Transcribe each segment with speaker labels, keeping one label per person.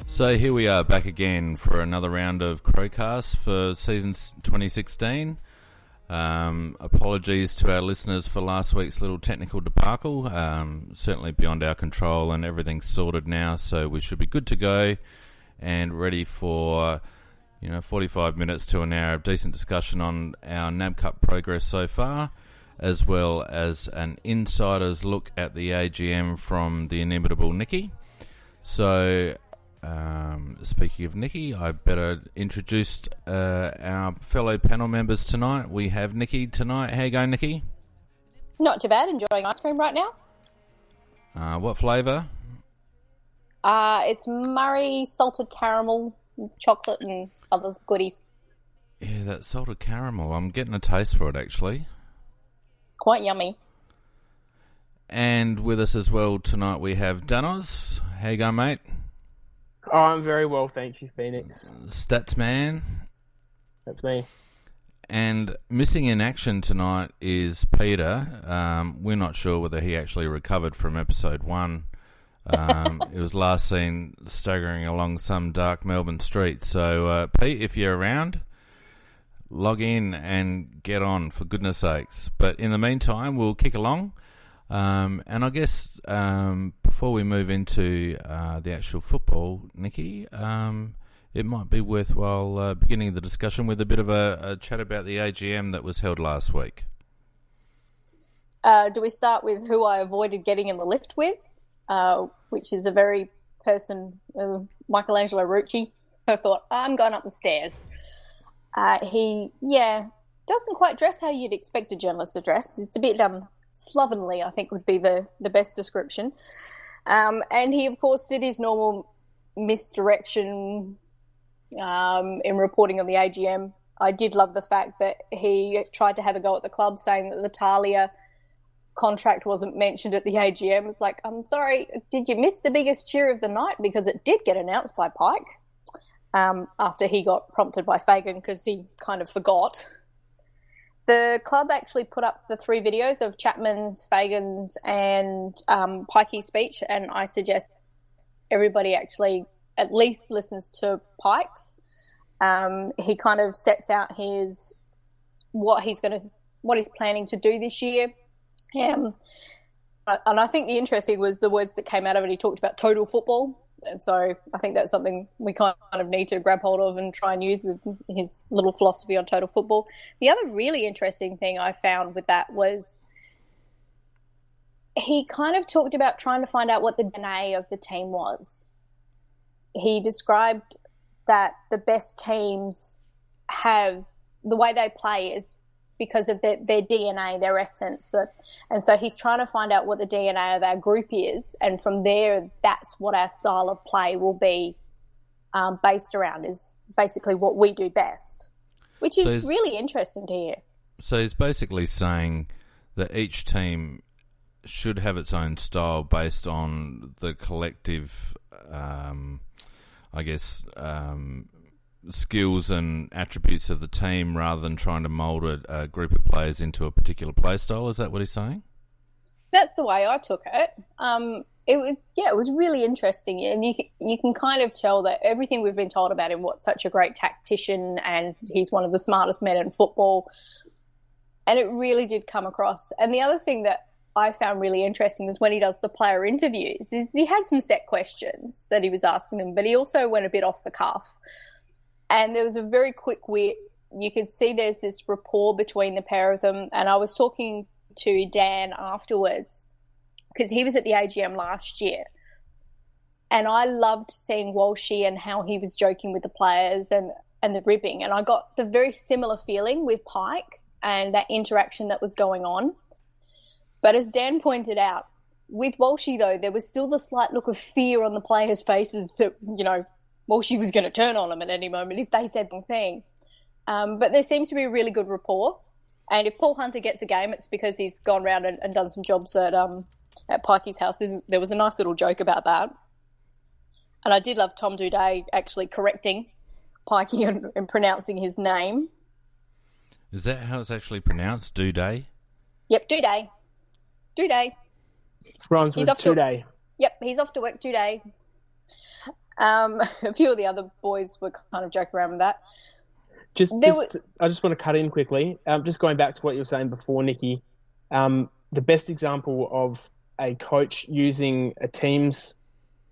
Speaker 1: So here we are back again for another round of Crowcast for season 2016. Apologies to our listeners for last week's little technical debacle. Certainly beyond our control, and everything's sorted now, so we should be good to go and ready for 45 minutes to an hour of decent discussion on our NAB Cup progress so far, as well as an insider's look at the AGM from the inimitable Nikki. So, speaking of Nikki, I better introduce our fellow panel members tonight. We have Nikki tonight. How you going, Nikki?
Speaker 2: Not too bad. Enjoying ice cream right now.
Speaker 1: What flavour?
Speaker 2: It's Murray, salted caramel, chocolate and other goodies.
Speaker 1: Yeah, that salted caramel. I'm getting a taste for it, actually.
Speaker 2: It's quite yummy.
Speaker 1: And with us as well tonight we have Danos. How you going, mate?
Speaker 3: Oh, I'm very well, thank you, Phoenix.
Speaker 1: Stats man.
Speaker 3: That's me.
Speaker 1: And missing in action tonight is Peter. We're not sure whether he actually recovered from episode 1. It was last seen staggering along some dark Melbourne street. So, Pete, if you're around, log in and get on, for goodness sakes. But in the meantime, we'll kick along. And I guess before we move into the actual football, Nikki, it might be worthwhile beginning the discussion with a bit of a chat about the AGM that was held last week.
Speaker 2: Do we start with who I avoided getting in the lift with, which is a very person, Michelangelo Rucci. I thought, I'm going up the stairs. He doesn't quite dress how you'd expect a journalist to dress. It's a bit slovenly, I think, would be the best description. And he, of course, did his normal misdirection in reporting on the AGM. I did love the fact that he tried to have a go at the club, saying that the Talia contract wasn't mentioned at the AGM. It's like, I'm sorry, did you miss the biggest cheer of the night? Because it did get announced by Pike after he got prompted by Fagan because he kind of forgot. The club actually put up the 3 videos of Chapman's, Fagan's and Pikey's speech, and I suggest everybody actually at least listens to Pike's. He kind of sets out what he's planning to do this year. And I think the interesting was the words that came out of it. He talked about total football. And so I think that's something we kind of need to grab hold of and try and use his little philosophy on total football. The other really interesting thing I found with that was he kind of talked about trying to find out what the DNA of the team was. He described that the best teams have the way they play is because of their DNA, their essence. And so he's trying to find out what the DNA of our group is, and from there, that's what our style of play will be based around, is basically what we do best, which is really interesting to hear.
Speaker 1: So he's basically saying that each team should have its own style based on the collective, skills and attributes of the team, rather than trying to mould a group of players into a particular play style. Is that what he's saying?
Speaker 2: That's the way I took it. It was really interesting, and you can kind of tell that everything we've been told about him, what's such a great tactician, and he's one of the smartest men in football, and it really did come across. And the other thing that I found really interesting was when he does the player interviews, is he had some set questions that he was asking them, but he also went a bit off the cuff. And there was a very quick wit. You could see there's this rapport between the pair of them. And I was talking to Dan afterwards because he was at the AGM last year. And I loved seeing Walshy and how he was joking with the players and the ribbing. And I got the very similar feeling with Pike and that interaction that was going on. But as Dan pointed out, with Walshy, though, there was still the slight look of fear on the players' faces that, Walshy was going to turn on them at any moment if they said the thing. But there seems to be a really good rapport. And if Paul Hunter gets a game, it's because he's gone around and done some jobs at Pikey's house. There was a nice little joke about that. And I did love Tom Duday actually correcting Pikey and pronouncing his name.
Speaker 1: Is that how it's actually pronounced, Duday?
Speaker 2: Yep, Duday. today.
Speaker 3: Rhymes
Speaker 2: He's
Speaker 3: with
Speaker 2: off to-
Speaker 3: today.
Speaker 2: Yep, he's off to work today. A few of the other boys were kind of joking around with that.
Speaker 3: I just want to cut in quickly. Just going back to what you were saying before, Nikki. The best example of a coach using a team's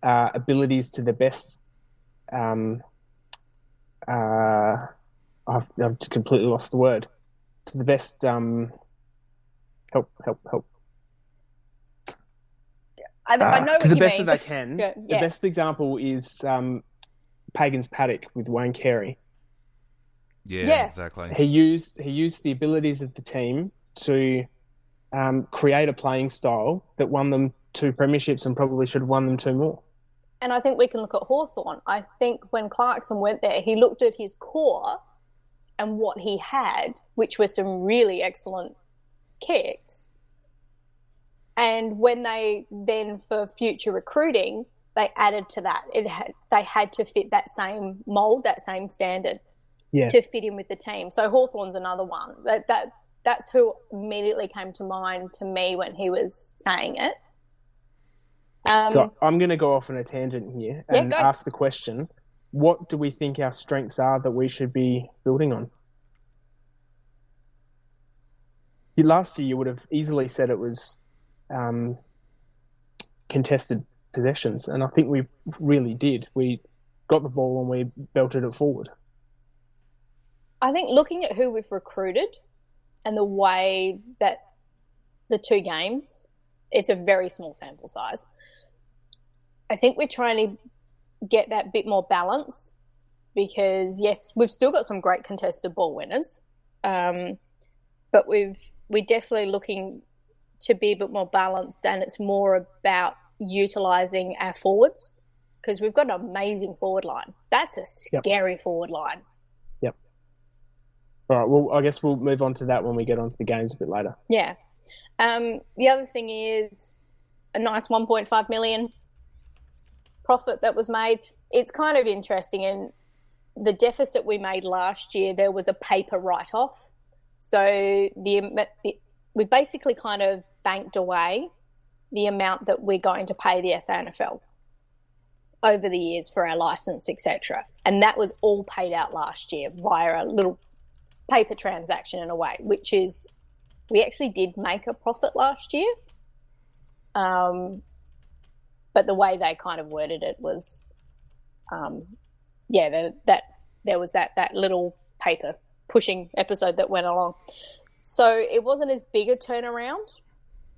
Speaker 3: abilities to the best. I've just completely lost the word. To the best. Help.
Speaker 2: I know what
Speaker 3: to the
Speaker 2: you
Speaker 3: best
Speaker 2: mean.
Speaker 3: that they can.
Speaker 2: Yeah.
Speaker 3: The best example is Pagan's paddock with Wayne Carey.
Speaker 1: Yeah, exactly.
Speaker 3: He used the abilities of the team to create a playing style that won them 2 premierships and probably should have won them 2 more.
Speaker 2: And I think we can look at Hawthorn. I think when Clarkson went there, he looked at his core and what he had, which were some really excellent kicks. And when they then, for future recruiting, they added to that. They had to fit that same mould, that same standard to fit in with the team. So Hawthorn's another one. That's who immediately came to mind to me when he was saying it.
Speaker 3: So I'm going to go off on a tangent here and ask the question, what do we think our strengths are that we should be building on? Last year you would have easily said it was contested possessions, and I think we really did. We got the ball and we belted it forward.
Speaker 2: I think looking at who we've recruited and the way that the 2 games, it's a very small sample size. I think we're trying to get that bit more balance because, yes, we've still got some great contested ball winners, but we're definitely looking to be a bit more balanced, and it's more about utilising our forwards because we've got an amazing forward line. That's a scary forward line.
Speaker 3: Yep. All right, well, I guess we'll move on to that when we get on to the games a bit later.
Speaker 2: Yeah. The other thing is a nice 1.5 million profit that was made. It's kind of interesting. In the deficit we made last year, there was a paper write-off. So we basically kind of banked away the amount that we're going to pay the SANFL over the years for our license, etc. And that was all paid out last year via a little paper transaction in a way, which is we actually did make a profit last year. But the way they kind of worded it was, that there was that little paper pushing episode that went along. So it wasn't as big a turnaround,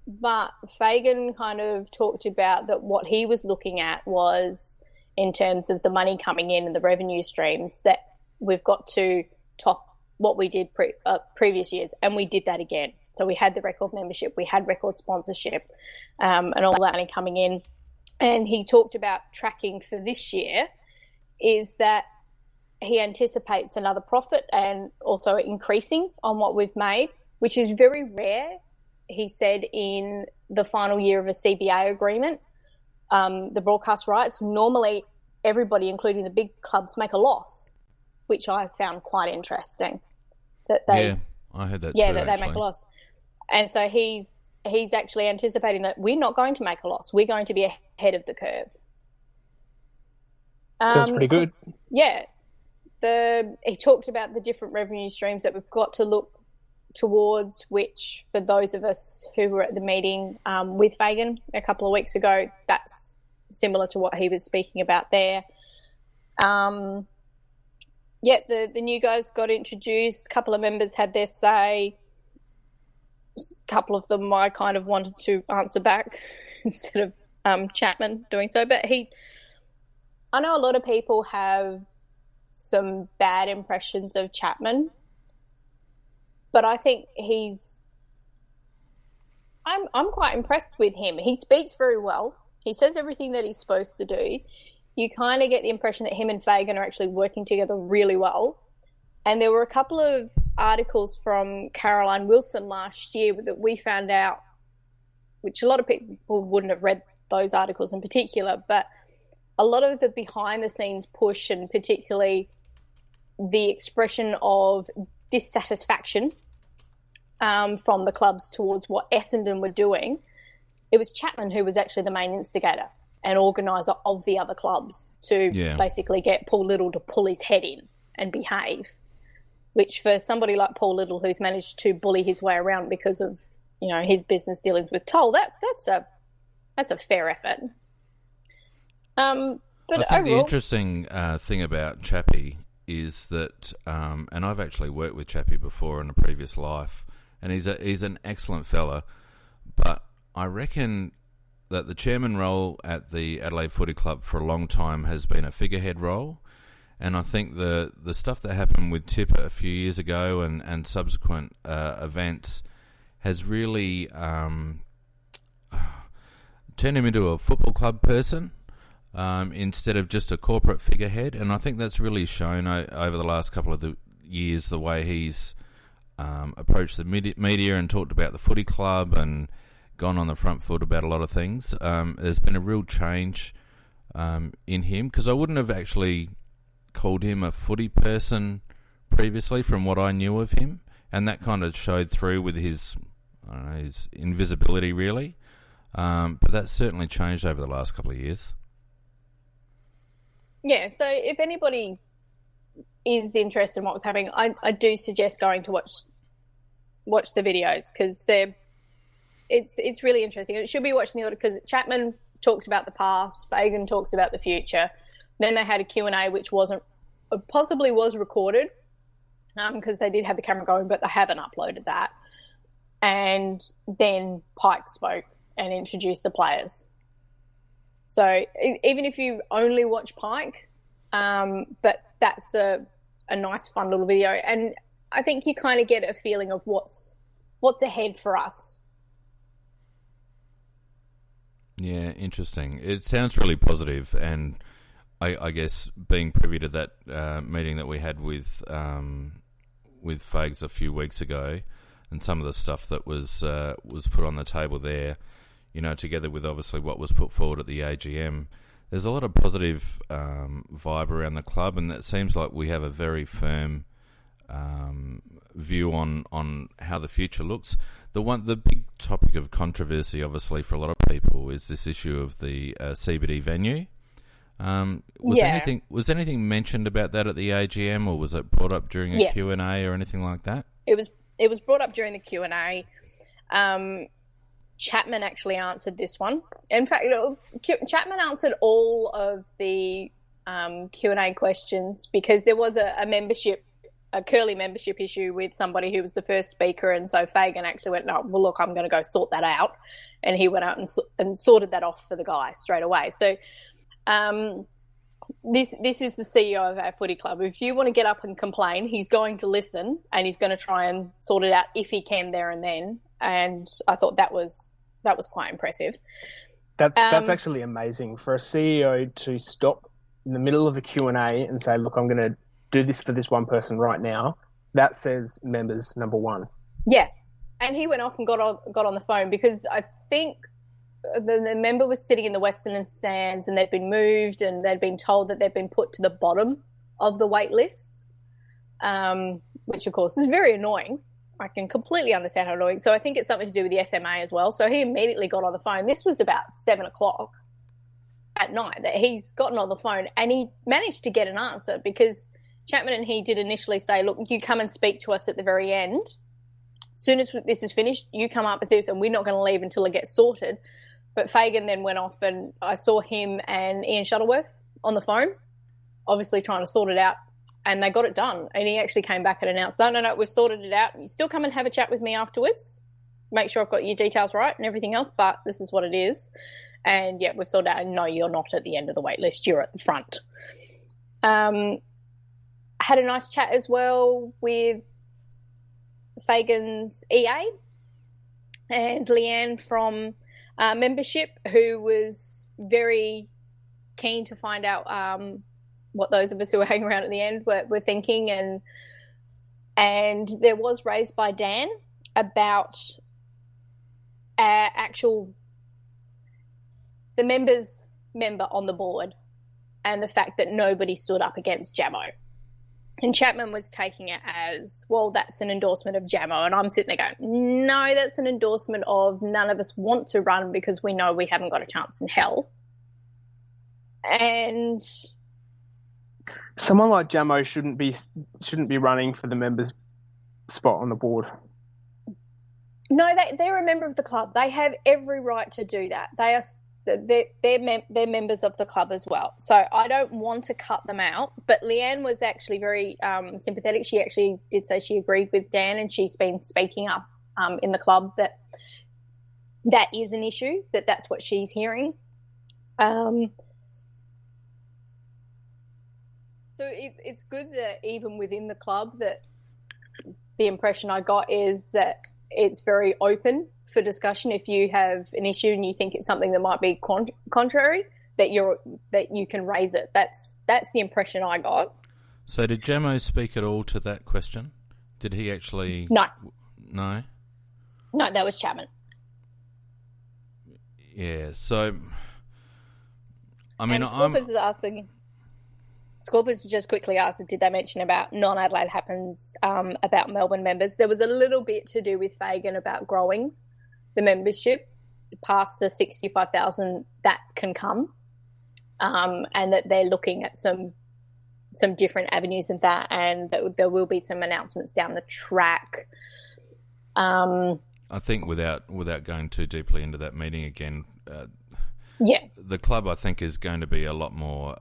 Speaker 2: but Fagan kind of talked about that what he was looking at was in terms of the money coming in and the revenue streams that we've got to top what we did previous years, and we did that again. So we had the record membership, we had record sponsorship, and all that money coming in. And he talked about tracking for this year is that he anticipates another profit and also increasing on what we've made, which is very rare, he said, in the final year of a CBA agreement. The broadcast rights, normally everybody, including the big clubs, make a loss, which I found quite interesting.
Speaker 1: I heard that too,
Speaker 2: that they make a loss. And so he's actually anticipating that we're not going to make a loss. We're going to be ahead of the curve.
Speaker 3: Sounds pretty good.
Speaker 2: Yeah. He talked about the different revenue streams that we've got to look towards, which for those of us who were at the meeting with Fagan a couple of weeks ago, that's similar to what he was speaking about there. The new guys got introduced. A couple of members had their say. A couple of them I kind of wanted to answer back instead of Chapman doing so. But I know a lot of people have some bad impressions of Chapman, but I think I'm quite impressed with him. He speaks very well. He says everything that he's supposed to do. You kind of get the impression that him and Fagan are actually working together really well. And there were a couple of articles from Caroline Wilson last year that we found out, which a lot of people wouldn't have read those articles in particular, but a lot of the behind-the-scenes push and particularly the expression of dissatisfaction from the clubs towards what Essendon were doing it was Chapman who was actually the main instigator and organiser of the other clubs to basically get Paul Little to pull his head in and behave, which for somebody like Paul Little, who's managed to bully his way around because of, his business dealings with Toll, that's a fair effort. But
Speaker 1: I think
Speaker 2: overall,
Speaker 1: the interesting thing about Chappie is that, and I've actually worked with Chappie before in a previous life, and he's an excellent fella, but I reckon that the chairman role at the Adelaide Footy Club for a long time has been a figurehead role, and I think the stuff that happened with Tipper a few years ago and subsequent events has really turned him into a football club person instead of just a corporate figurehead, and I think that's really shown over the last couple of years the way he's approached the media and talked about the footy club and gone on the front foot about a lot of things. There's been a real change in him, because I wouldn't have actually called him a footy person previously from what I knew of him, and that kind of showed through with his invisibility really, but that's certainly changed over the last couple of years.
Speaker 2: Yeah, so if anybody is interested in what was happening, I do suggest going to watch the videos, because it's really interesting. It should be watching the order, because Chapman talks about the past, Fagan talks about the future. Then they had a Q&A, which possibly was recorded, because they did have the camera going, but they haven't uploaded that. And then Pike spoke and introduced the players. So even if you only watch Pike, but that's a nice, fun little video. And I think you kind of get a feeling of what's ahead for us.
Speaker 1: Yeah, interesting. It sounds really positive, and I guess being privy to that meeting that we had with Fags a few weeks ago, and some of the stuff that was put on the table there, together with obviously what was put forward at the AGM, there's a lot of positive vibe around the club, and it seems like we have a very firm view on how the future looks. The big topic of controversy, obviously, for a lot of people is this issue of the CBD venue. Was anything mentioned about that at the AGM, or was it brought up during a Q&A or anything like that?
Speaker 2: It was brought up during the Q&A. Chapman actually answered this one. In fact, Chapman answered all of the Q&A questions, because there was a curly membership issue with somebody who was the first speaker, and so Fagan actually went, no, well, look, I'm going to go sort that out. And he went out and sorted that off for the guy straight away. So this is the CEO of our footy club. If you want to get up and complain, he's going to listen, and he's going to try and sort it out if he can there and then. And I thought that was quite impressive.
Speaker 3: That's actually amazing for a CEO to stop in the middle of a Q&A and say, look, I'm going to do this for this one person right now. That says members number one. Yeah.
Speaker 2: And he went off and got on the phone, because I think the member was sitting in the Western stands, and they'd been moved, and they'd been told that they'd been put to the bottom of the wait list, which of course is very annoying. I can completely understand how annoying. So I think it's something to do with the SMA as well. So he immediately got on the phone. This was about 7:00 at night that he's gotten on the phone, and he managed to get an answer, because Chapman and he did initially say, look, you come and speak to us at the very end. As soon as this is finished, you come up and we're not going to leave until it gets sorted. But Fagan then went off, and I saw him and Ian Shuttleworth on the phone, obviously trying to sort it out, and they got it done. And he actually came back and announced, no, we've sorted it out. You still come and have a chat with me afterwards. Make sure I've got your details right and everything else, but this is what it is. And, yeah, we've sorted out. And, no, you're not at the end of the wait list. You're at the front. Had a nice chat as well with Fagan's EA and Leanne from membership, who was very keen to find out what those of us who were hanging around at the end were thinking. And there was raised by Dan about the member on the board, and the fact that nobody stood up against Jamo. And Chapman was taking it as, well, that's an endorsement of Jamo. And I'm sitting there going, no, that's an endorsement of none of us want to run because we know we haven't got a chance in hell. And
Speaker 3: someone like Jamo shouldn't be running for the members' spot on the board.
Speaker 2: No, they're a member of the club. They have every right to do that. They're members of the club as well. So I don't want to cut them out. But Leanne was actually very sympathetic. She actually did say she agreed with Dan, and she's been speaking up in the club that is an issue, that's what she's hearing. So it's good that even within the club, that the impression I got is that it's very open for discussion. If you have an issue and you think it's something that might be contrary, that you can raise it. That's the impression I got.
Speaker 1: So did Jamo speak at all to that question? Did he actually?
Speaker 2: No.
Speaker 1: No?
Speaker 2: No, that was Chapman.
Speaker 1: Yeah, so I mean,
Speaker 2: Scorpus is asking. Scorpus just quickly asked, did they mention about non-Adelaide happens about Melbourne members? There was a little bit to do with Fagan about growing the membership past the 65,000 that can come, and that they're looking at some different avenues of that, and that there will be some announcements down the track.
Speaker 1: I think without going too deeply into that meeting again, the club, I think, is going to be a lot more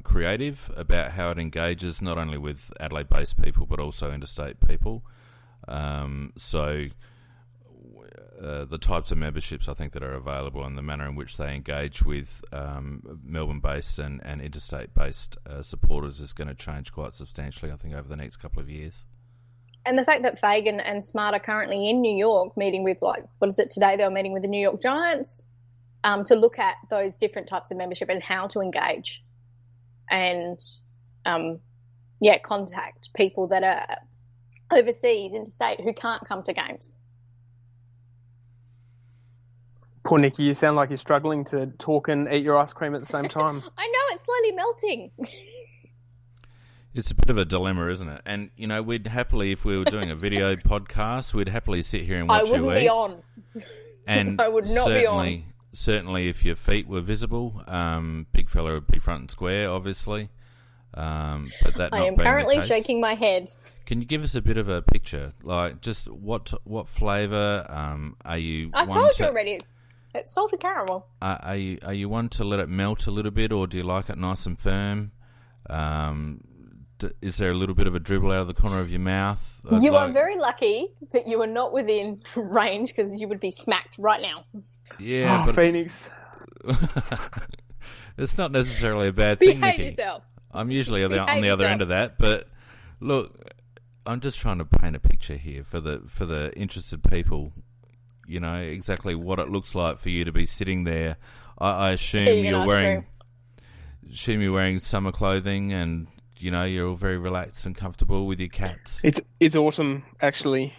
Speaker 1: creative about how it engages not only with Adelaide-based people but also interstate people. So the types of memberships I think that are available and the manner in which they engage with Melbourne-based and interstate-based supporters is going to change quite substantially, I think, over the next couple of years.
Speaker 2: And the fact that Fagan and Smart are currently in New York meeting with, today they were meeting with the New York Giants to look at those different types of membership and how to engage and, contact people that are overseas, interstate, who can't come to games.
Speaker 3: Poor Nikki, you sound like you're struggling to talk and eat your ice cream at the same time.
Speaker 2: I know, it's slowly melting.
Speaker 1: It's a bit of a dilemma, isn't it? And, we'd happily, if we were doing a video podcast, we'd happily sit here and watch you eat. I wouldn't be on.
Speaker 2: And I would not be on.
Speaker 1: Certainly, if your feet were visible, big fella would be front and square, obviously. But that
Speaker 2: I am currently shaking my head.
Speaker 1: Can you give us a bit of a picture? Like, just what flavour are you?
Speaker 2: I told you already. It's salted caramel.
Speaker 1: Are you one to let it melt a little bit, or do you like it nice and firm? Is there a little bit of a dribble out of the corner of your mouth?
Speaker 2: You are very lucky that you are not within range, because you would be smacked right now.
Speaker 1: Yeah, but
Speaker 3: Phoenix.
Speaker 1: It's not necessarily a bad thing,
Speaker 2: Behave
Speaker 1: Nikki.
Speaker 2: yourself.
Speaker 1: I'm usually on the other end of that, but look, I'm just trying to paint a picture here for the interested people. Exactly what it looks like for you to be sitting there. I assume you're wearing summer clothing, and you're all very relaxed and comfortable with your cats.
Speaker 3: It's autumn, actually,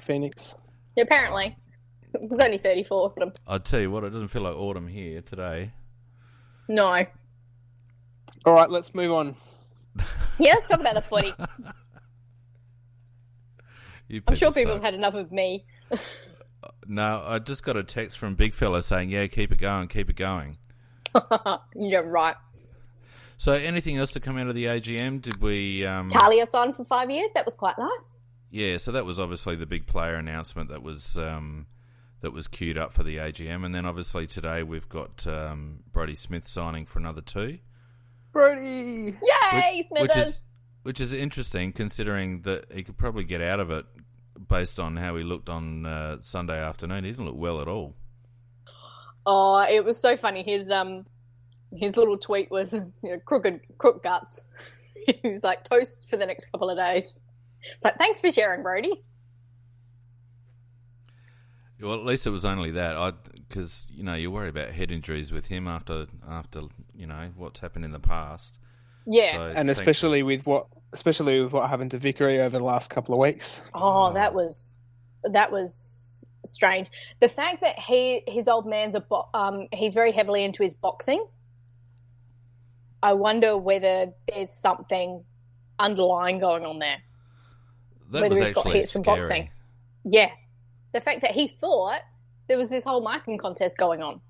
Speaker 3: Phoenix.
Speaker 2: Apparently. It was only 34 for them.
Speaker 1: I'll tell you what, it doesn't feel like autumn here today.
Speaker 2: No.
Speaker 3: All right, let's move on.
Speaker 2: Yeah, let's talk about the footy. I'm sure people have had enough of me.
Speaker 1: No, I just got a text from Big Fella saying, yeah, keep it going.
Speaker 2: You're right.
Speaker 1: So anything else to come out of the AGM? Did we...
Speaker 2: Talia signed for 5 years. That was quite nice.
Speaker 1: Yeah, so that was obviously the big player announcement that was queued up for the AGM. And then obviously today we've got Brodie Smith signing for another 2.
Speaker 3: Brodie!
Speaker 2: Yay, Smithers!
Speaker 1: Which is interesting, considering that he could probably get out of it based on how he looked on Sunday afternoon. He didn't look well at all.
Speaker 2: Oh, it was so funny. His little tweet was crook guts. He's like, toast for the next couple of days. It's like, thanks for sharing, Brodie.
Speaker 1: Well, at least it was only that. Because, you worry about head injuries with him after what's happened in the past.
Speaker 2: Yeah.
Speaker 3: So, and especially with what happened to Vickery over the last couple of weeks.
Speaker 2: Oh, that was strange. The fact that his old man's he's very heavily into his boxing. I wonder whether there's something underlying going on there.
Speaker 1: That
Speaker 2: Whether
Speaker 1: was
Speaker 2: he's got
Speaker 1: actually
Speaker 2: hits from
Speaker 1: scary.
Speaker 2: boxing. Yeah. The fact that he thought there was this whole marking contest going on.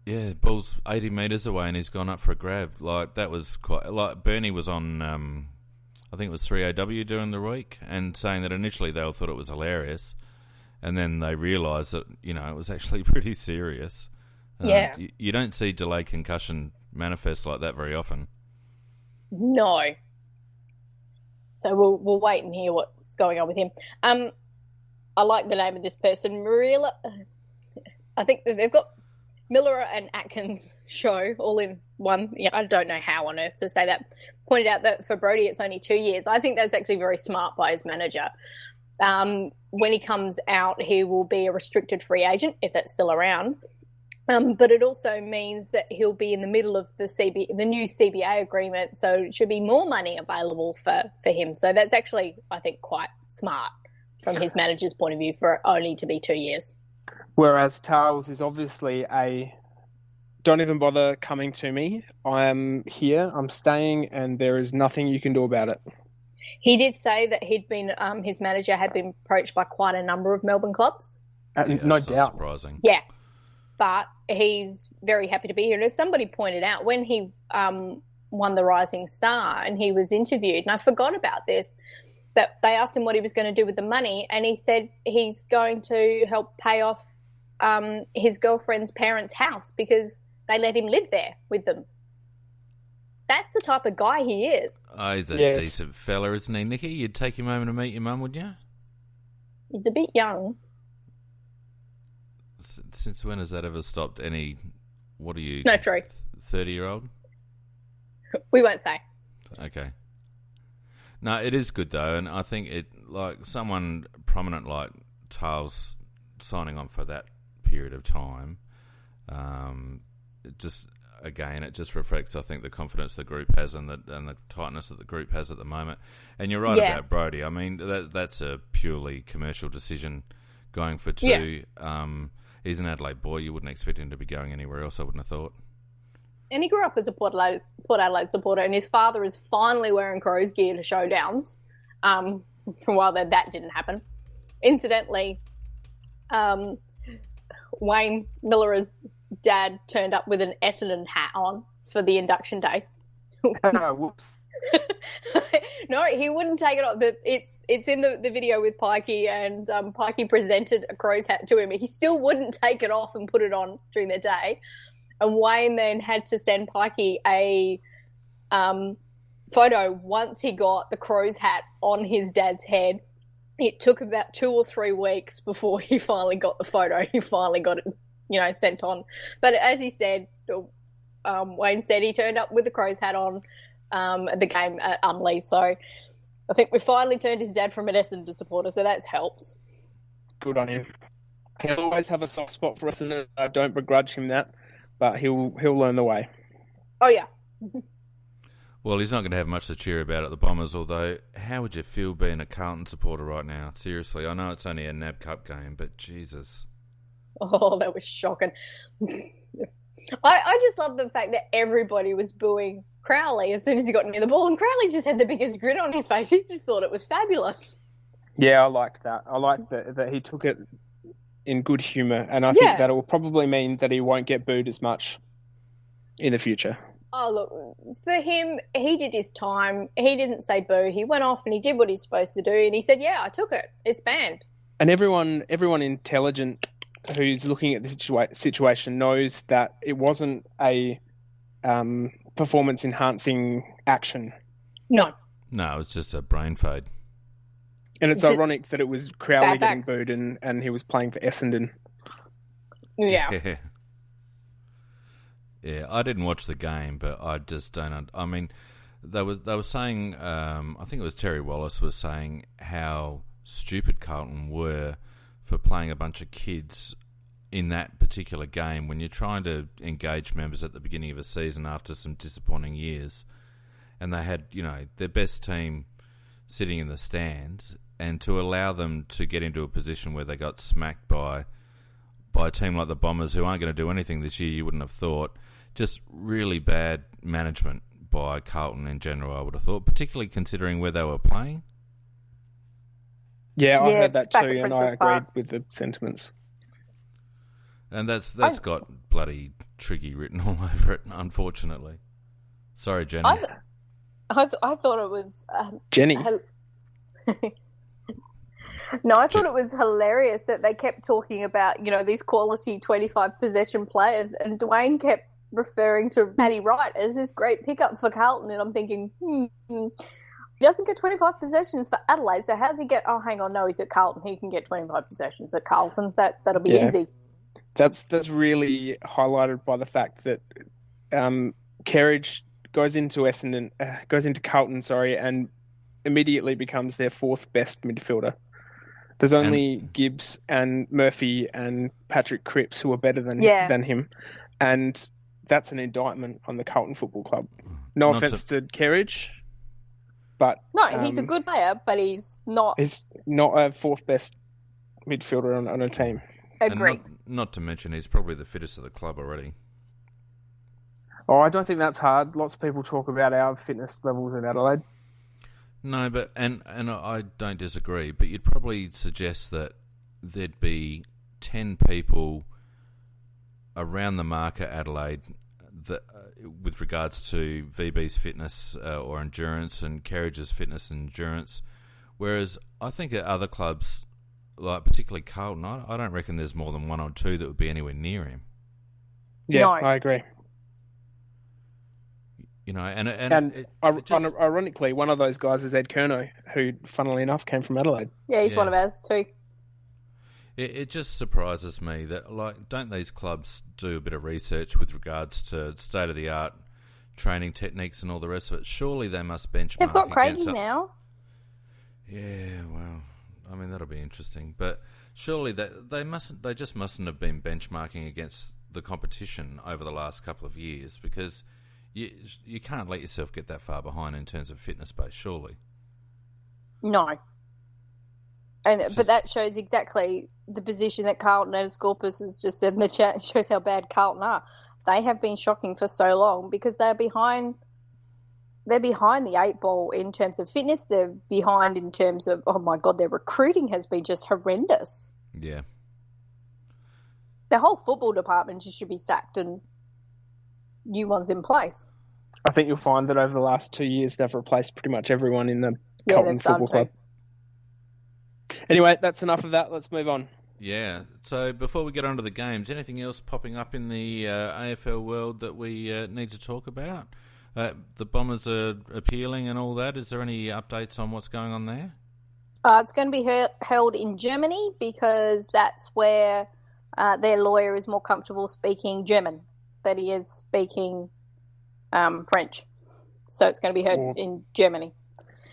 Speaker 1: Yeah, ball's 80 metres away and he's gone up for a grab. Like, that was quite... Like, Bernie was on, I think it was 3AW during the week, and saying that initially they all thought it was hilarious, and then they realised that, you know, it was actually pretty serious.
Speaker 2: Yeah.
Speaker 1: You don't see delayed concussion manifest like that very often.
Speaker 2: No. So we'll wait and hear what's going on with him. I like the name of this person, Marilla. I think that they've got Miller and Atkins show all in one. Yeah, I don't know how on earth to say that. Pointed out that for Brodie it's only 2 years. I think that's actually very smart by his manager. When he comes out, he will be a restricted free agent, if that's still around. But it also means that he'll be in the middle of the new CBA agreement, so it should be more money available for him. So that's actually, I think, quite smart from his manager's point of view for it only to be 2 years.
Speaker 3: Whereas Charles is obviously don't even bother coming to me. I'm here, I'm staying, and there is nothing you can do about it.
Speaker 2: He did say that his manager had been approached by quite a number of Melbourne clubs.
Speaker 3: No doubt.
Speaker 1: Surprising.
Speaker 2: Yeah. But he's very happy to be here. And as somebody pointed out, when he won the Rising Star and he was interviewed, and I forgot about this, that they asked him what he was going to do with the money, and he said he's going to help pay off his girlfriend's parents' house because they let him live there with them. That's the type of guy he is.
Speaker 1: Oh, he's a decent fella, isn't he, Nikki? You'd take him home to meet your mum, wouldn't you?
Speaker 2: He's a bit young.
Speaker 1: Since when has that ever stopped any... What are you...
Speaker 2: No, true.
Speaker 1: 30-year-old?
Speaker 2: We won't say.
Speaker 1: Okay. No, it is good, though, and I think it... Like, someone prominent like Tales signing on for that period of time, it just reflects, I think, the confidence the group has and the tightness that the group has at the moment. And you're right about Brodie. I mean, that's a purely commercial decision going for two. Yeah. He's an Adelaide boy. You wouldn't expect him to be going anywhere else, I wouldn't have thought.
Speaker 2: And he grew up as a Port Adelaide supporter, and his father is finally wearing Crows gear to showdowns. For a while there, that didn't happen. Incidentally, Wayne Miller's dad turned up with an Essendon hat on for the induction day.
Speaker 3: Whoops.
Speaker 2: No, he wouldn't take it off. It's in the video with Pikey, and Pikey presented a Crows hat to him. He still wouldn't take it off and put it on during the day. And Wayne then had to send Pikey a photo once he got the Crows hat on his dad's head. It took about 2 or 3 weeks before he finally got the photo. He finally got it, sent on. But as he said, Wayne said he turned up with the Crows hat on at the game at Umley. So I think we finally turned his dad from an Essendon supporter, so that helps.
Speaker 3: Good on him. He'll always have a soft spot for Essendon. I don't begrudge him that, but he'll learn the way.
Speaker 2: Oh, yeah.
Speaker 1: Well, he's not going to have much to cheer about at the Bombers, although how would you feel being a Carlton supporter right now? Seriously, I know it's only a NAB Cup game, but Jesus.
Speaker 2: Oh, that was shocking. I just love the fact that everybody was booing Crowley as soon as he got near the ball, and Crowley just had the biggest grin on his face. He just thought it was fabulous.
Speaker 3: Yeah, I liked that. I liked that he took it in good humour, and I think that it will probably mean that he won't get booed as much in the future.
Speaker 2: Oh, look, for him, he did his time. He didn't say boo. He went off and he did what he's supposed to do, and he said, yeah, I took it. It's banned. And
Speaker 3: everyone intelligent who's looking at the situation knows that it wasn't a performance-enhancing action.
Speaker 2: No.
Speaker 1: No, it was just a brain fade.
Speaker 3: And it's ironic that it was Crowley getting booed and he was playing for Essendon.
Speaker 2: Yeah.
Speaker 1: Yeah, I didn't watch the game, but I just don't... I mean, they were saying... I think it was Terry Wallace was saying how stupid Carlton were for playing a bunch of kids in that particular game when you're trying to engage members at the beginning of a season after some disappointing years. And they had, their best team sitting in the stands, and to allow them to get into a position where they got smacked by a team like the Bombers, who aren't going to do anything this year, you wouldn't have thought. Just really bad management by Carlton in general, I would have thought, particularly considering where they were playing.
Speaker 3: Yeah, I heard that too, and I agreed with the sentiments.
Speaker 1: And that's got bloody Triggy written all over it, unfortunately. Sorry, Jenny.
Speaker 2: I thought it was...
Speaker 3: Jenny?
Speaker 2: No, I thought it was hilarious that they kept talking about, these quality 25 possession players, and Dwayne kept referring to Matty Wright as this great pickup for Carlton, and I'm thinking, he doesn't get 25 possessions for Adelaide, so how's he get... Oh, hang on, no, he's at Carlton. He can get 25 possessions at Carlton. That'll be easy. That's
Speaker 3: really highlighted by the fact that Kerridge goes into Carlton, and immediately becomes their fourth best midfielder. There's only Gibbs and Murphy and Patrick Cripps who are better than him, and that's an indictment on the Carlton Football Club. No offense to Kerridge, but
Speaker 2: no, he's a good player, but he's not.
Speaker 3: He's not a fourth best midfielder on a team.
Speaker 2: Agree.
Speaker 1: Not to mention, he's probably the fittest of the club already.
Speaker 3: Oh, I don't think that's hard. Lots of people talk about our fitness levels in Adelaide.
Speaker 1: No, but and I don't disagree, but you'd probably suggest that there'd be 10 people around the mark at Adelaide that, with regards to VB's fitness or endurance and Kerridge's fitness and endurance, whereas I think at other clubs, like particularly Carlton, I don't reckon there's more than one or two that would be anywhere near him.
Speaker 3: Yeah, no. I agree. Ironically, one of those guys is Ed Curnow, who, funnily enough, came from Adelaide.
Speaker 2: Yeah, he's one of ours too.
Speaker 1: It just surprises me that, don't these clubs do a bit of research with regards to state-of-the-art training techniques and all the rest of it? Surely they must benchmark.
Speaker 2: They've got Craigie now.
Speaker 1: Yeah, well, I mean, that'll be interesting. But surely they just mustn't have been benchmarking against the competition over the last couple of years, because you can't let yourself get that far behind in terms of fitness base, surely.
Speaker 2: No. But that shows exactly the position that Carlton and Scorpus has just said in the chat. It shows how bad Carlton are. They have been shocking for so long because they're behind the eight ball in terms of fitness. They're behind in terms of, oh my God, their recruiting has been just horrendous.
Speaker 1: Yeah.
Speaker 2: Their whole football department just should be sacked and new ones in place.
Speaker 3: I think you'll find that over the last 2 years they've replaced pretty much everyone in the Carlton Football Club. Anyway, that's enough of that. Let's move on.
Speaker 1: Yeah. So before we get on to the games, anything else popping up in the AFL world that we need to talk about? The Bombers are appealing and all that. Is there any updates on what's going on there?
Speaker 2: It's going to be held in Germany because that's where their lawyer is more comfortable speaking German than he is speaking French. So it's going to be heard in Germany.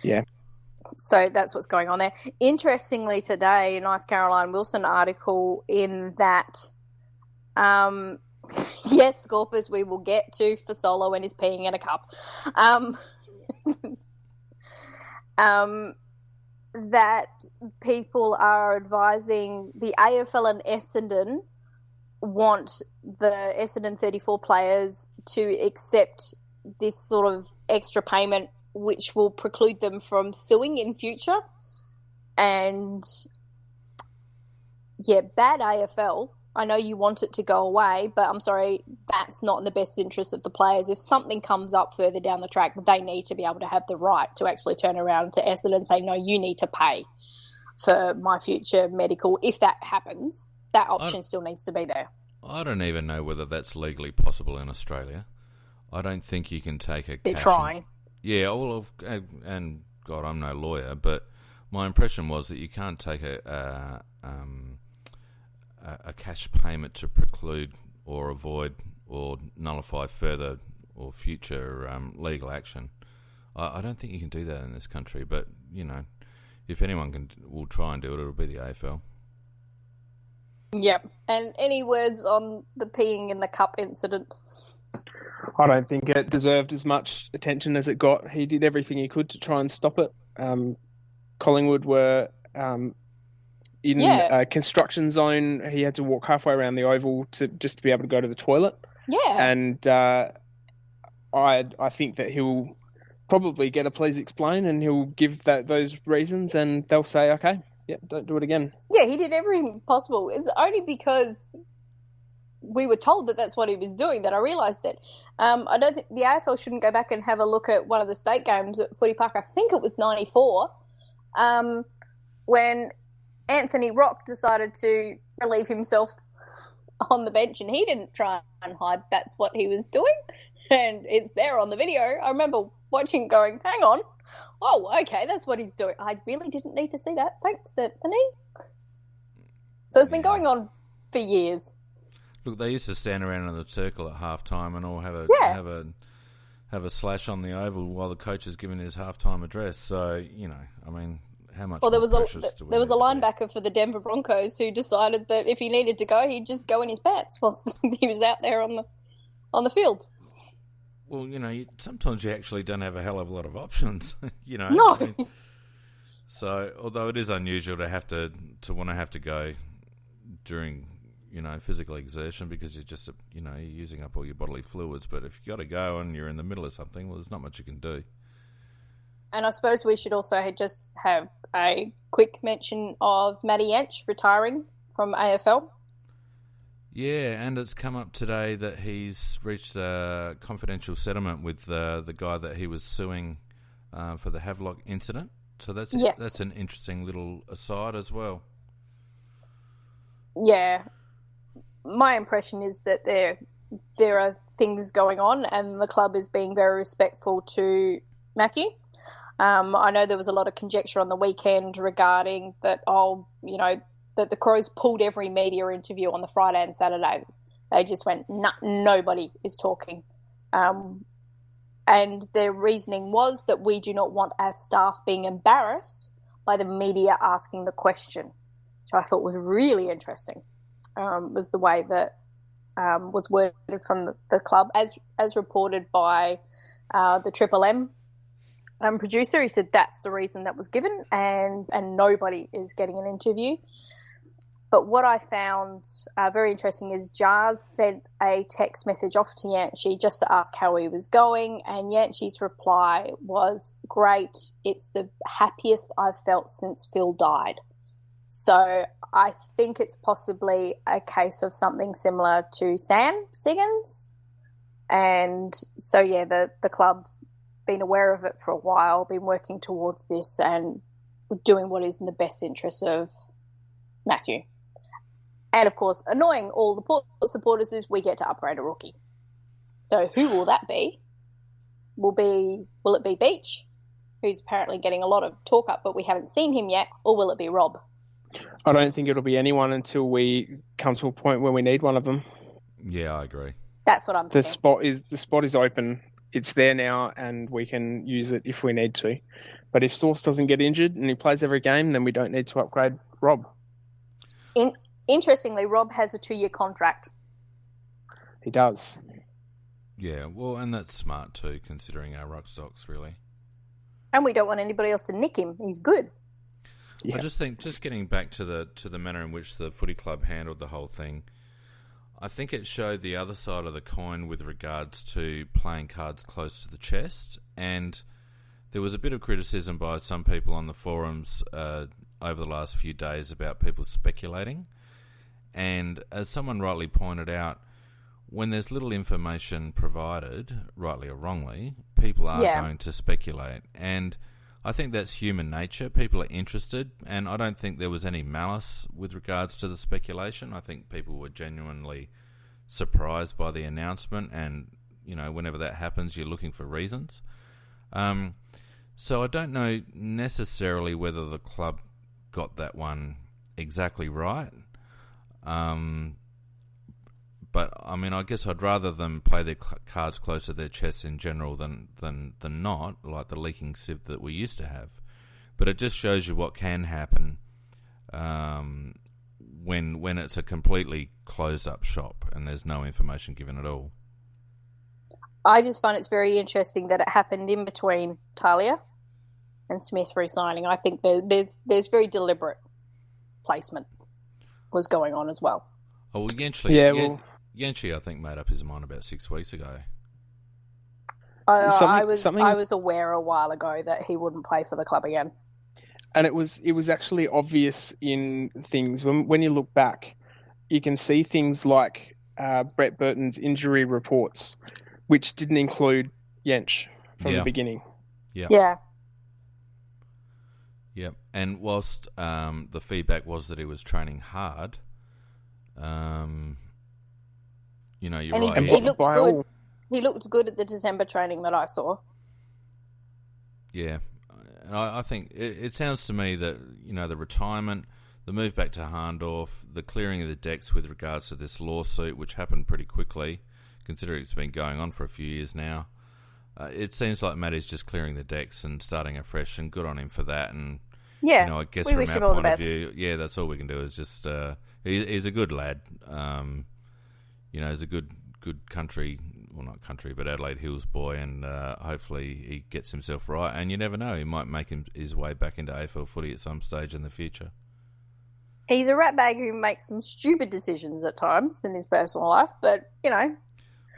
Speaker 3: Yeah.
Speaker 2: So that's what's going on there. Interestingly today, a nice Caroline Wilson article in that, yes, Scorpus, we will get to Fasolo and his peeing in a cup. That people are advising the AFL and Essendon want the Essendon 34 players to accept this sort of extra payment, which will preclude them from suing in future. And yeah, bad AFL. I know you want it to go away, but I'm sorry, that's not in the best interest of the players. If something comes up further down the track, they need to be able to have the right to actually turn around to Essendon and say, no, you need to pay for my future medical. If that happens, that option still needs to be there.
Speaker 1: I don't even know whether that's legally possible in Australia. I don't think you can take a
Speaker 2: They're trying.
Speaker 1: Yeah, and God, I'm no lawyer, but my impression was that you can't take a cash payment to preclude or avoid or nullify further or future legal action. I don't think you can do that in this country, but, you know, if anyone will try and do it, it'll be the AFL.
Speaker 2: Yep. And any words on the peeing in the cup incident?
Speaker 3: I don't think it deserved as much attention as it got. He did everything he could to try and stop it. Collingwood were in a construction zone. He had to walk halfway around the oval to be able to go to the toilet.
Speaker 2: Yeah.
Speaker 3: And I think that he'll probably get a please explain, and he'll give those reasons, and they'll say, okay, yeah, don't do it again.
Speaker 2: Yeah, he did everything possible. It's only because we were told that that's what he was doing that I realised it. I don't think the AFL shouldn't go back and have a look at one of the state games at Footy Park. I think it was 94, when Anthony Rock decided to relieve himself on the bench, and he didn't try and hide that's what he was doing, and it's there on the video. I remember watching going, hang on, oh, okay, that's what he's doing. I really didn't need to see that. Thanks, Anthony. So it's been going on for years.
Speaker 1: Look, they used to stand around in the circle at halftime and all have a slash on the oval while the coach is giving his halftime address. So, you know, I mean, how much? Well, there was a
Speaker 2: linebacker for the Denver Broncos who decided that if he needed to go, he'd just go in his pants whilst he was out there on the field.
Speaker 1: Well, you know, sometimes you actually don't have a hell of a lot of options. You know,
Speaker 2: no.
Speaker 1: I mean, so, although it is unusual to want to have to go during, you know, physical exertion because you're just, you know, you're using up all your bodily fluids. But if you got to go and you're in the middle of something, well, there's not much you can do.
Speaker 2: And I suppose we should also just have a quick mention of Matty Yench retiring from AFL.
Speaker 1: Yeah, and it's come up today that he's reached a confidential settlement with the guy that he was suing for the Havelock incident. So that's an interesting little aside as well. Yeah.
Speaker 2: My impression is that there are things going on and the club is being very respectful to Matthew. I know there was a lot of conjecture on the weekend regarding that, that the Crows pulled every media interview on the Friday and Saturday. They just went, nobody is talking. And their reasoning was that we do not want our staff being embarrassed by the media asking the question, which I thought was really interesting. Was the way that was worded from the club, as reported by the Triple M producer. He said that's the reason that was given, and nobody is getting an interview. But what I found very interesting is Jars sent a text message off to Yancey just to ask how he was going, and Yancey's reply was, great, it's the happiest I've felt since Phil died. So I think it's possibly a case of something similar to Sam Siggins. And so, yeah, the club's been aware of it for a while, been working towards this and doing what is in the best interest of Matthew. And, of course, annoying all the Port supporters is we get to upgrade a rookie. So who will that be? Will it be Beach, who's apparently getting a lot of talk up, but we haven't seen him yet, or will it be Rob?
Speaker 3: I don't think it'll be anyone until we come to a point where we need one of them.
Speaker 1: Yeah, I agree.
Speaker 2: That's what I'm thinking.
Speaker 3: The spot is open. It's there now, and we can use it if we need to. But if Sauce doesn't get injured and he plays every game, then we don't need to upgrade Rob.
Speaker 2: Interestingly, Rob has a 2-year contract.
Speaker 3: He does.
Speaker 1: Yeah, well, and that's smart too, considering our ruck stocks, really.
Speaker 2: And we don't want anybody else to nick him. He's good.
Speaker 1: Yeah. I just think, just getting back to the manner in which the footy club handled the whole thing, I think it showed the other side of the coin with regards to playing cards close to the chest. And there was a bit of criticism by some people on the forums over the last few days about people speculating. And as someone rightly pointed out, when there's little information provided, rightly or wrongly, people are going to speculate. And I think that's human nature. People are interested, and I don't think there was any malice with regards to the speculation. I think people were genuinely surprised by the announcement, and, you know, whenever that happens, you're looking for reasons. So I don't know necessarily whether the club got that one exactly right. But, I mean, I guess I'd rather them play their cards close to their chests in general than not, like the leaking sieve that we used to have. But it just shows you what can happen when it's a completely closed-up shop and there's no information given at all.
Speaker 2: I just find it's very interesting that it happened in between Talia and Smith re-signing. I think there's very deliberate placement was going on as well.
Speaker 1: Oh, well, Yancey, I think, made up his mind about 6 weeks ago.
Speaker 2: I was aware a while ago that he wouldn't play for the club again.
Speaker 3: And it was actually obvious in things. When you look back, you can see things like Brett Burton's injury reports, which didn't include Jensch from the beginning.
Speaker 2: Yeah.
Speaker 1: Yep. And whilst the feedback was that he was training hard, you're
Speaker 2: and
Speaker 1: right.
Speaker 2: He looked good. He looked good at the December training that I saw.
Speaker 1: Yeah. And I think it sounds to me that, the retirement, the move back to Harndorf, the clearing of the decks with regards to this lawsuit, which happened pretty quickly, considering it's been going on for a few years now, it seems like Matty's just clearing the decks and starting afresh, and good on him for that. And, I guess from our point of view, that's all we can do is just... he's a good lad. He's a good country... Well, not country, but Adelaide Hills boy, and hopefully he gets himself right. And you never know, he might make his way back into AFL footy at some stage in the future.
Speaker 2: He's a ratbag who makes some stupid decisions at times in his personal life, but,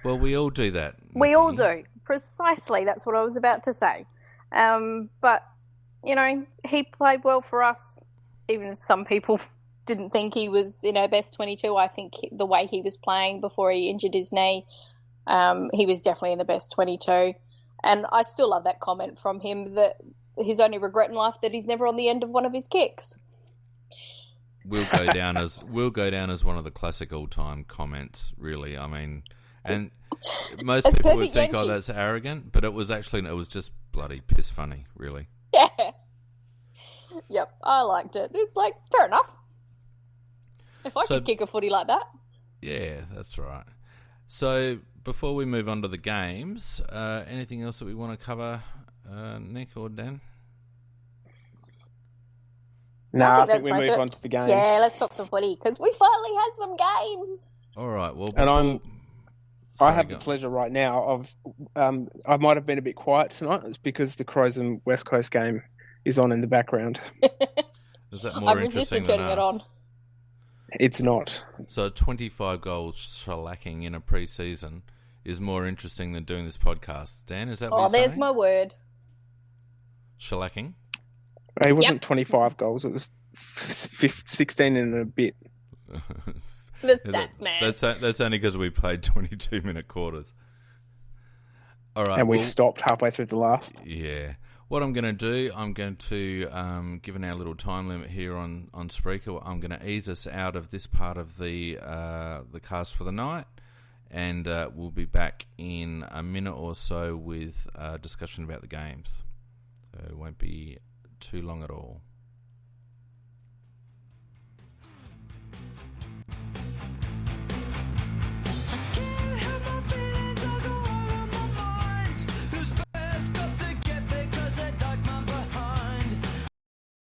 Speaker 1: Well, we all do that.
Speaker 2: We all do. Precisely, that's what I was about to say. But, he played well for us, even if some people didn't think he was in our best 22. I think the way he was playing before he injured his knee, he was definitely in the best 22. And I still love that comment from him that his only regret in life that he's never on the end of one of his kicks.
Speaker 1: Will go down as one of the classic all-time comments, really. I mean, and most people would think, oh, that's arrogant, but it was just bloody piss funny, really.
Speaker 2: Yeah. Yep, I liked it. It's like, fair enough. If I could kick a footy like that.
Speaker 1: Yeah, that's right. So, before we move on to the games, anything else that we want to cover, Nick or Dan?
Speaker 3: No, I think we move on to the games.
Speaker 2: Yeah, let's talk some footy, because we finally had some games.
Speaker 1: All right, well,
Speaker 3: I have the pleasure right now of, I might have been a bit quiet tonight. It's because the Crows and West Coast game is on in the background.
Speaker 1: Is that more interesting than
Speaker 2: turning it on.
Speaker 3: It's not.
Speaker 1: So 25 goals shellacking in a pre-season is more interesting than doing this podcast. Dan, is that what you're saying?
Speaker 2: Oh, there's my word.
Speaker 1: Shellacking?
Speaker 3: It wasn't 25 goals. It was 16 and a bit.
Speaker 2: The stats, man.
Speaker 1: That's only because we played 22-minute quarters. All right.
Speaker 3: And we stopped halfway through the last.
Speaker 1: Yeah. What I'm going to do, given our little time limit here on Spreaker, I'm going to ease us out of this part of the cast for the night, and we'll be back in a minute or so with a discussion about the games. So it won't be too long at all.